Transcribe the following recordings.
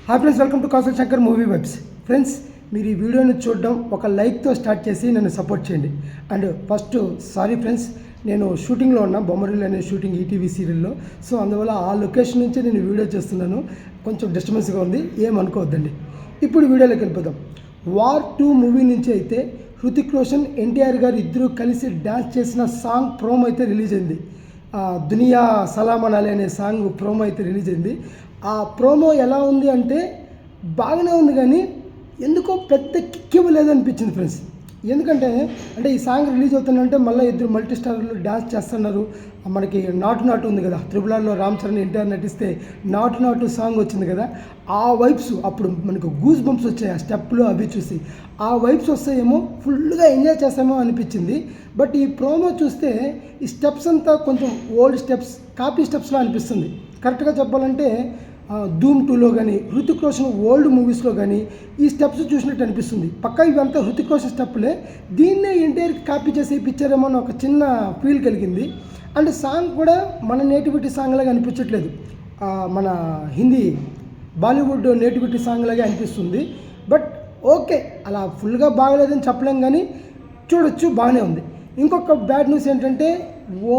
Hi friends, welcome to Kaushal Shankar movie webs. Friends, మీరు ఈ వీడియోని చూడడం ఒక లైక్తో స్టార్ట్ చేసి నన్ను సపోర్ట్ చేయండి. అండ్ ఫస్ట్ సారీ ఫ్రెండ్స్, నేను షూటింగ్లో ఉన్నా, బొమ్మరిల్లు అనే షూటింగ్ ఈటీవీ సీరియల్లో. సో అందువల్ల ఆ లొకేషన్ నుంచే నేను వీడియో చేస్తున్నాను. కొంచెం డిస్టర్బెన్స్గా ఉంది, ఏమనుకోవద్దండి. ఇప్పుడు వీడియోలోకి వెళ్ళిపోదాం. వార్ 2 మూవీ నుంచి అయితే హృతిక్ రోషన్, ఎన్టీఆర్ గారు ఇద్దరు కలిసి డ్యాన్స్ చేసిన సాంగ్ ప్రోమో అయితే రిలీజ్ అయింది. దునియా సలాం అనాలి అనే సాంగ్ ప్రోమో అయితే రిలీజ్ అయింది. ఆ ప్రోమో ఎలా ఉంది అంటే బాగానే ఉంది, కానీ ఎందుకో పెద్ద కిక్ ఇవ్వలేదు అనిపించింది ఫ్రెండ్స్. ఎందుకంటే ఈ సాంగ్ రిలీజ్ అవుతుందంటే మళ్ళీ ఇద్దరు మల్టీ స్టార్లు డ్యాన్స్ చేస్తున్నారు. మనకి నాటు నాటు ఉంది కదా, త్రిబుల్ రామ్ చరణ్ ఎన్టీఆర్ నటిస్తే నాటు నాటు సాంగ్ వచ్చింది కదా, ఆ వైబ్స్ అప్పుడు మనకు గూస్ బంప్స్ వచ్చాయి. ఆ స్టెప్లు అవి చూసి ఆ వైబ్స్ వస్తాయేమో, ఫుల్గా ఎంజాయ్ చేస్తామో అనిపించింది. బట్ ఈ ప్రోమో చూస్తే ఈ స్టెప్స్ అంతా కొంచెం ఓల్డ్ స్టెప్స్, కాపీ స్టెప్స్లో అనిపిస్తుంది. కరెక్ట్గా చెప్పాలంటే ధూమ్ 2లో కానీ, హృతిక్ రోషన్ ఓల్డ్ మూవీస్లో కానీ ఈ స్టెప్స్ చూసినట్టు అనిపిస్తుంది. పక్కా ఇవంతా హృతిక్ రోషన్ స్టెప్లే, దీన్నే ఎన్టీఆర్కి కాపీ చేసి పిక్చరేమో అని ఒక చిన్న ఫీల్ కలిగింది. అండ్ సాంగ్ కూడా మన నేటివిటీ సాంగ్ లాగా అనిపించట్లేదు, మన హిందీ బాలీవుడ్ నేటివిటీ సాంగ్ లాగా అనిపిస్తుంది. బట్ ఓకే, అలా ఫుల్గా బాగలేదని చెప్పలేం, కానీ చూడొచ్చు, బాగానే ఉంది. ఇంకొక బ్యాడ్ న్యూస్ ఏంటంటే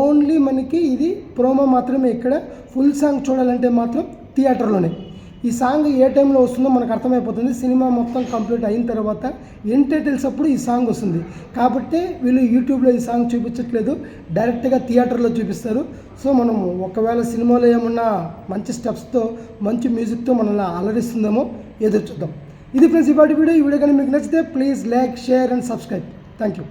ఓన్లీ మనకి ఇది ప్రోమో మాత్రమే. ఇక్కడ ఫుల్ సాంగ్ చూడాలంటే మాత్రం థియేటర్లోనే. ఈ సాంగ్ ఏ టైంలో వస్తుందో మనకు అర్థమైపోతుంది. సినిమా మొత్తం కంప్లీట్ అయిన తర్వాత ఎండ్ టైటిల్స్ అప్పుడు ఈ సాంగ్ వస్తుంది. కాబట్టి వీళ్ళు యూట్యూబ్లో ఈ సాంగ్ చూపించట్లేదు, డైరెక్ట్గా థియేటర్లో చూపిస్తారు. సో మనం ఒకవేళ సినిమాలో ఏమన్నా మంచి స్టెప్స్తో, మంచి మ్యూజిక్తో మనల్ని అలరిస్తుందేమో, ఎదురు చూద్దాం. ఇది ఫ్రెండ్స్ ఇవాటి వీడియో. ఈ వీడియో కానీ మీకు నచ్చితే please like, share and subscribe. Thank you.